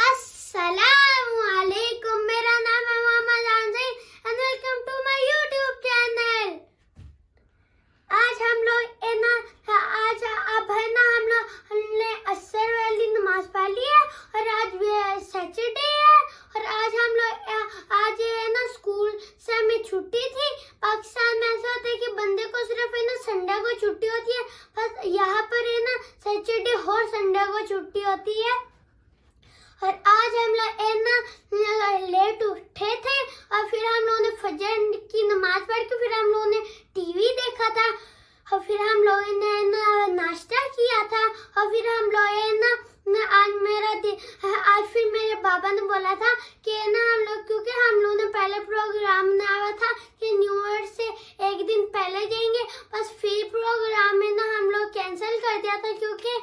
अस्सलामुअलैकुम, मेरा नाम है Mohammad Anji and welcome to my YouTube channel. आज हम लोग हमने असर वाली नमाज पढ़ ली है और आज सैटरडे है और आज हम लोग आज है ना स्कूल से हमें छुट्टी थी। पाकिस्तान में ऐसा होता है कि बंदे को सिर्फ है ना संडे को छुट्टी होती है, बस यहाँ पर है ना सैटरडे और संडे को छुट्टी होती है। और आज हम लोग लेट उठे थे और फिर हम लोगों ने फजर की नमाज पढ़ के फिर हम लोगों ने टीवी देखा था और फिर हम लोगों ने ना नाश्ता किया था और फिर हम लोग ना आज फिर मेरे पापा ने बोला था कि ना हम लोग, क्योंकि हम लोगों ने पहले प्रोग्राम बनाया था कि न्यू ईयर से एक दिन पहले जाएंगे, बस फिर प्रोग्राम में ना हम लोग कैंसिल कर दिया था क्योंकि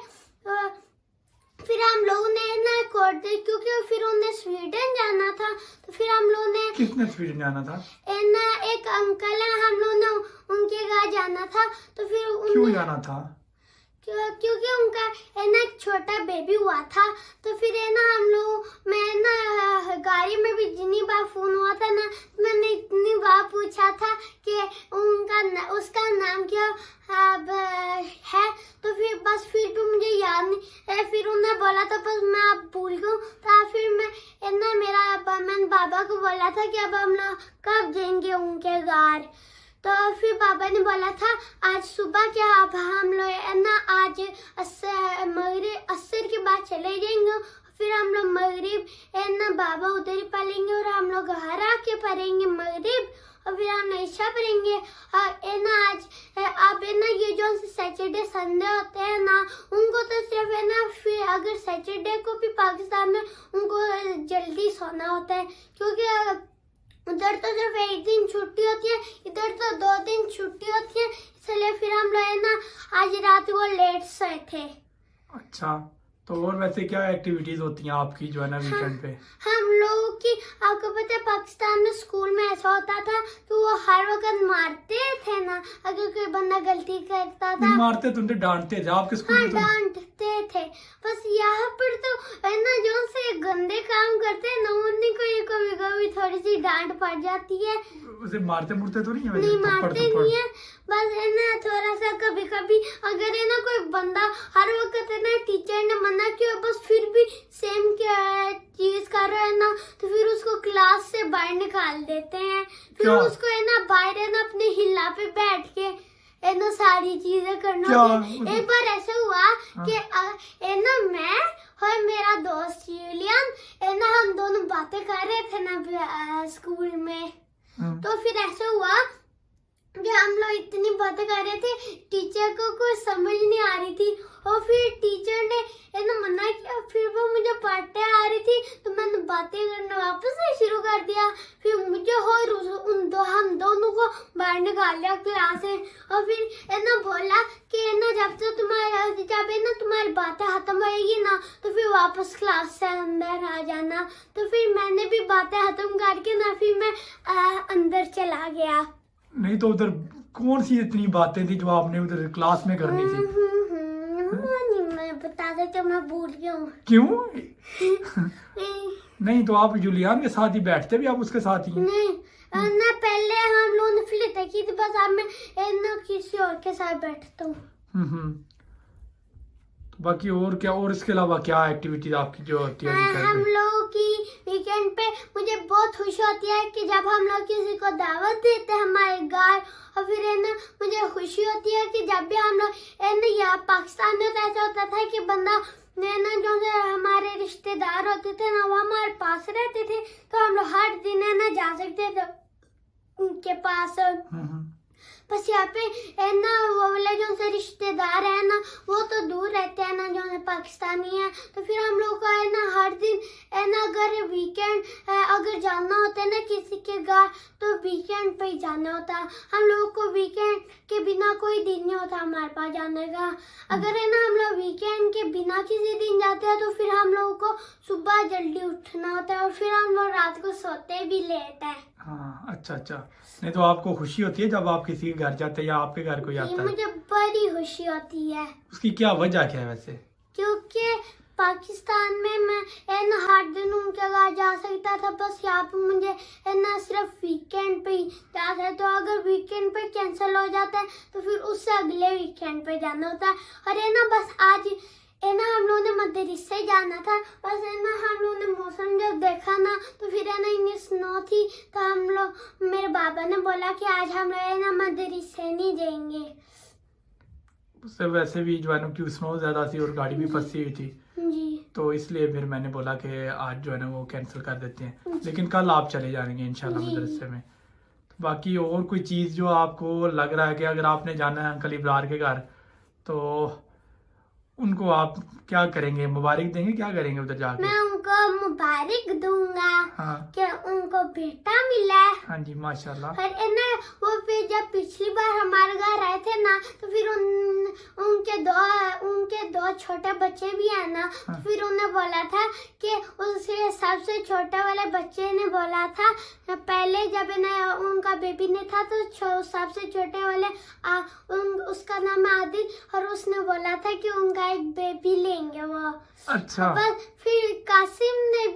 फिर हम लोगों ने ना क्योंकि फिर उन्हें स्वीडन जाना था। तो फिर हम लोगों ने किसने स्वीडन जाना था? ना एक अंकल है, हम लोग ने उनके घर जाना था। तो फिर क्यों जाना था? क्योंकि उनका है ना एक छोटा बेबी हुआ था। तो फिर है ना हम लोग, मैं ना गाड़ी में भी जितनी बार फोन हुआ था ना, मैंने इतनी बार पूछा था कि उसका नाम क्या है। तो फिर बस फिर भी मुझे याद नहीं है। फिर उन्होंने बोला था, बस मैं अब भूल गई। तो फिर मैंने बाबा को बोला था कि अब हम लोग कब जाएंगे उनके घर। तो फिर पापा ने बोला था आज सुबह क्या अब हम लोग है ना आज असर के बाद चले जाएंगे। फिर हम लोग मगरिब है ना बाबा उधर ही पढ़ेंगे और हम लोग घर आके पढ़ेंगे मगरिब और फिर हम ईशा पढ़ेंगे। और ना आज अब है ना ये जो सैटरडे संडे होते हैं ना, उनको तो सिर्फ है ना, फिर अगर सैटरडे को भी पाकिस्तान में उनको जल्दी सोना होता है क्योंकि उधर तो सिर्फ एक दिन छुट्टी होती है, इधर तो 2 दिन छुट्टी होती है, इसलिए फिर हम लोग है ना आज रात को लेट सोए थे। अच्छा, तो और वैसे क्या एक्टिविटीज होती हैं आपकी जो है ना वीकेंड पे? हम लोगों की, आपको पता है पाकिस्तान में स्कूल में ऐसा होता था कि वो हर वक्त मारते थे ना, अगर कोई बंदा गलती करता था। मारते तुमसे डांटते थे आपके स्कूल में? डांटते थे। बस यहाँ पर तो है ना जो से गंदे काम करते हैं ना, उन्हीं को ये कभी कभी थोड़ी सी डांट पड़ जाती है। उसे मारते मुड़ते तो नहीं है? नहीं मारते नहीं है, बस है ना थोड़ा सा कभी कभी अगर है ना कोई बंदा हर वक्त है ना टीचर ने मना किया बस फिर भी सेम चीज कर रहा है ना, तो फिर उसको क्लास से बाहर निकाल देते हैं। फिर उसको है ना बाहर है ना अपने हिला पे बैठ के है ना सारी चीजें करना। एक बार ऐसा हुआ कि है ना मैं और मेरा दोस्त यूलियन है ना, हम दोनों बातें कर रहे थे ना स्कूल में। तो फिर ऐसा हुआ कि हम लोग इतनी बातें कर रहे थे, टीचर को कुछ समझ नहीं आ रही थी और फिर टीचर ने है ना मना किया। फिर वो मुझे पढ़ते आ रही थी तो मैंने बातें करना वापस से शुरू कर दिया। फिर मुझे और हम दोनों को बाहर निकाल लिया क्लास से और फिर है ना बोला कि है ना जब है ना तुम्हारी बातें खत्म होएगी ना तो फिर वापस क्लास से अंदर आ जाना। तो फिर मैंने भी बातें खत्म करके ना फिर मैं अंदर चला गया। नहीं तो उधर कौन सी इतनी बातें थी जो आपने उधर क्लास में करनी थी? मैं बता देता, मैं भूल गया हूँ। क्यों? नहीं तो आप जूलियन के साथ ही बैठते भी, आप उसके साथ ही? नहीं ना, पहले हम लोगों ने फिल्म देखी थी, बस अब मैं ना किसी और के साथ बैठता हूँ। तो बाकी और क्या, और इसके अलावा क्या एक्टिविटीज आपकी जो होती है वीकेंड पे? हम लोगों की वीकेंड पे मुझे बहुत खुशी होती है कि जब हम लोग किसी को दावत देते हैं हमारे घर, और फिर है ना मुझे खुशी होती है कि जब भी हम लोग है ना यहाँ पाकिस्तान में तो ऐसा होता था कि बंदा ना जो हमारे रिश्तेदार होते थे ना वो हमारे पास रहते थे, तो हम लोग हर दिन है ना जा सकते थे उनके पास। बस यहाँ पे है ना वो वाले जो से रिश्तेदार है ना वो तो दूर रहते हैं ना, जो है पाकिस्तानी है। तो फिर हम लोग को है ना हर दिन है ना अगर वीकेंड अगर जाना होता है ना किसी के घर तो वीकेंड पे ही जाना होता है। हम लोग को वीकेंड के बिना कोई दिन नहीं होता हमारे पास जाने का। अगर है ना हम लोग वीकेंड के बिना किसी दिन जाते हैं तो फिर हम लोगों को सुबह जल्दी उठना होता है और फिर हम लोग रात को सोते भी लेट है। हाँ, अच्छा। नहीं तो आपको खुशी होती है जब आप किसी के घर जाते हैं या आपके घर कोई आता है? मुझे बड़ी खुशी होती है। उसकी क्या वजह क्या है वैसे? क्योंकि पाकिस्तान में मैं हर दिन उनके घर जा सकता था, बस यहाँ पे मुझे सिर्फ वीकेंड पे ही जाता है। तो अगर वीकेंड पे कैंसिल हो जाता है तो फिर उससे अगले वीकेंड पे जाना होता है। और बस आज हम लोगों ने मदरसे जाना था, बस हम लोगों ने मौसम जब देखा ना तो फिर इतनी स्नो थी, तो हम लोग मेरे बाबा ने बोला कि आज हम लोग मदरसे नहीं जाएंगे। उससे वैसे भी जो है ना कि स्नो ज्यादा थी और गाड़ी भी फंसी हुई थी जी, तो इसलिए फिर मैंने बोला कि आज जो है ना वो कैंसिल कर देते हैं, लेकिन कल आप चले जाएंगे इंशाल्लाह जी। मदरसे में। तो बाकी और कोई चीज़ जो आपको लग रहा है कि अगर आपने जाना है अंकल इब्रार के घर तो उनको आप क्या करेंगे, मुबारक देंगे, क्या करेंगे उधर जाके? मैं उनको मुबारक दूंगा हाँ कि उनको बेटा मिला है। हाँ जी माशाल्लाह। और वो फिर जब पिछली बार हमारे घर आए थे ना तो फिर उनके दो छोटे बच्चे भी है ना, तो हाँ। फिर उन्हें बोला था कि उसके सबसे छोटे वाले बच्चे ने बोला था पहले जब उनका बेबी नहीं था तो सबसे छोटे वाले उसका नाम आदिल, और उसने बोला था कि उनका एक बेबी लेंगे वो। अच्छा बस फिर कासिम ने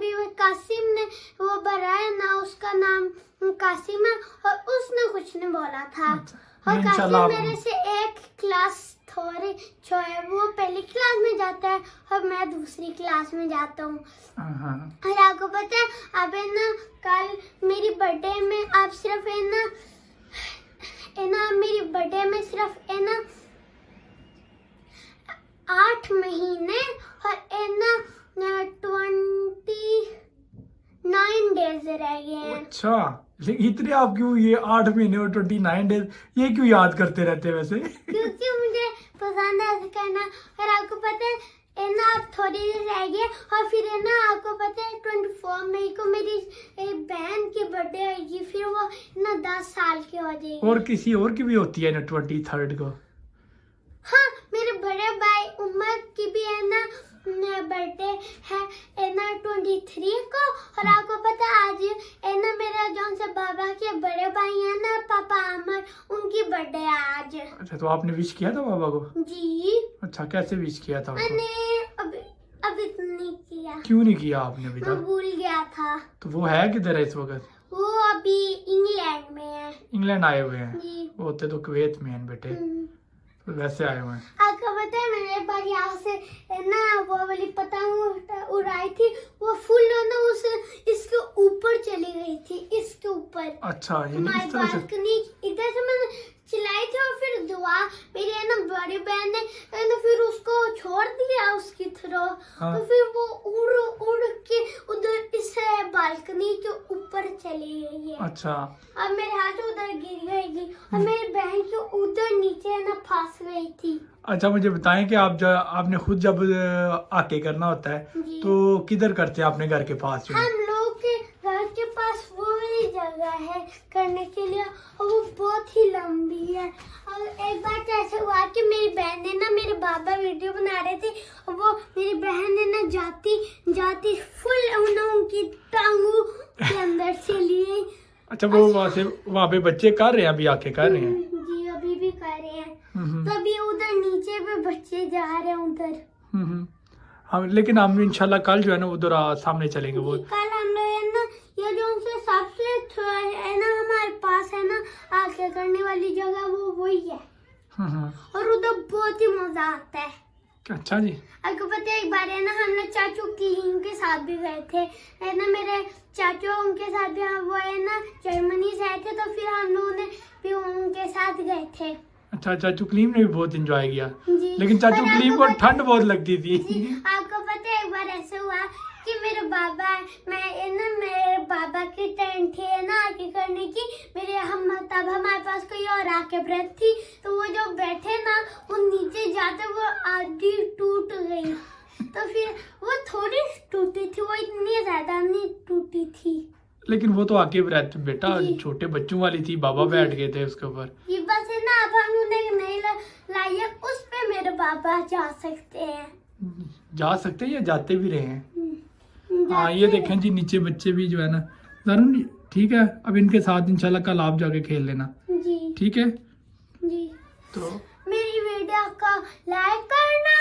वो बनाया ना, उसका नाम कासिम है, और उसने कुछ नहीं बोला था। अच्छा। और कासिम इंशाल्लाह मेरे से एक क्लास थोड़ी जो है वो पहली क्लास में जाता है और मैं दूसरी क्लास में जाता हूँ। हाँ और आपको पता है अब कल मेरी बर्थडे में आप सिर्फ मेरी बर्थडे में सिर्फ 8 महीने और 29 डेज रह गए हैं। अच्छा, लेकिन इतने आप क्यों ये 8 महीने और 29 डेज ये क्यों याद करते रहते हैं वैसे? क्योंकि मुझे पसंद है ऐसे करना। और आपको पता है आप थोड़ी देर रह गए और फिर आपको पता है 24 मई को मेरी बहन की बर्थडे आएगी, फिर वो 10 साल की हो जाएगी। और किसी और की भी होती है ना 23 को? हाँ, मेरे बड़े भाई उमर की भी बर्थडे है 23 को। और आपको पता है आज मेरा जौन से बाबा के बड़े भाई है ना पापा अमर, उनकी बर्थडे है आज। अच्छा, तो आपने विश किया था बाबा को? जी। अच्छा, कैसे विश किया था उनको? मैंने अभी नहीं किया। क्यों नहीं किया आपने अभी मैं तक? भूल गया था। तो वो है किधर है इस वक्त? वो अभी इंग्लैंड में है। इंग्लैंड आए हुए हैं? जी। वो होते तो कुवैत में हैं बेटे, तो वैसे आए हुए हैं। आपको पता है मैंने एक बार यहाँ से वो वाली पतंग उड़ाई थी, वो फुल इसके ऊपर चली गई थी, इसके ऊपर। अच्छा, ये हमारी इस तरह से? बालकनी इधर से मैंने चलाई थी और फिर मेरी बड़ी बहन ने फिर उसको छोड़ दिया उसकी थ्रो। हाँ। तो फिर वो उड़ के उधर इस बालकनी के ऊपर चली गई है। अच्छा, अब मेरे हाथ उधर गिर गई और मेरी बहन की उधर नीचे फंस गई थी। अच्छा मुझे बताएं कि आपने खुद जब आके करना होता है जी। तो किधर करते हैं अपने घर के पास? जो है? हम लोग के घर के पास वो वाली जगह है करने के लिए और वो बहुत ही लंबी है। और एक बार तो ऐसा हुआ कि मेरी बहन ने मेरे बाबा वीडियो बना रहे थे और वो मेरी बहन ने जाती फुल उनकी टांगों के अंदर चली गई। अच्छा, वो वहाँ पे बच्चे कर रहे हैं, अभी आके कर रहे हैं? जी, अभी भी कर रहे हैं। हम्म। तो अभी उधर नीचे पे बच्चे जा रहे हैं उधर। हम लेकिन हम इंशाल्लाह कल जो है ना उधर सामने चलेंगे। वो कल हम लोग ये जो उनसे सबसे हमारे पास है ना आके करने वाली जगह वो वही है। और उधर बहुत ही मजा आता है। अच्छा जी। आपको पता है एक बार हम लोग चाचू क्लीन के साथ भी गए थे मेरे चाचू उनके साथ भी वो जर्मनी से आए थे, तो फिर हम लोगों ने भी उनके साथ गए थे। अच्छा, चाचू कलीम ने भी बहुत एंजॉय किया, जी। लेकिन चाचू पर कलीम को ठंड बहुत लगती थी। आपको पता है एक बार ऐसा हुआ कि मेरे बाबा की टर्न थी आके करने की। तब हमारे पास कोई और आके ब्रेथ थी, तो वो जो बैठे ना वो नीचे जाते वो आधी टूट गई। तो फिर वो थोड़ी टूटी थी, वो इतनी ज्यादा नहीं टूटी थी। लेकिन वो तो आके रहते बेटा, जी। छोटे बच्चों वाली थी, बाबा बैठ गए थे उसके ऊपर। ये बस अब हम उन्हें नहीं लाई है, उस पे मेरे बाबा जा सकते हैं। जा सकते हैं या जाते भी रहे हैं? हाँ, जाते ये देखें जी, नीचे बच्चे भी जो है ना जरूर। ठीक है, अब इनके साथ इंशाल्लाह कल आप जाके खेल लेना। जी। ठीक है जी। तो मेरी वीडियो को लाइक करना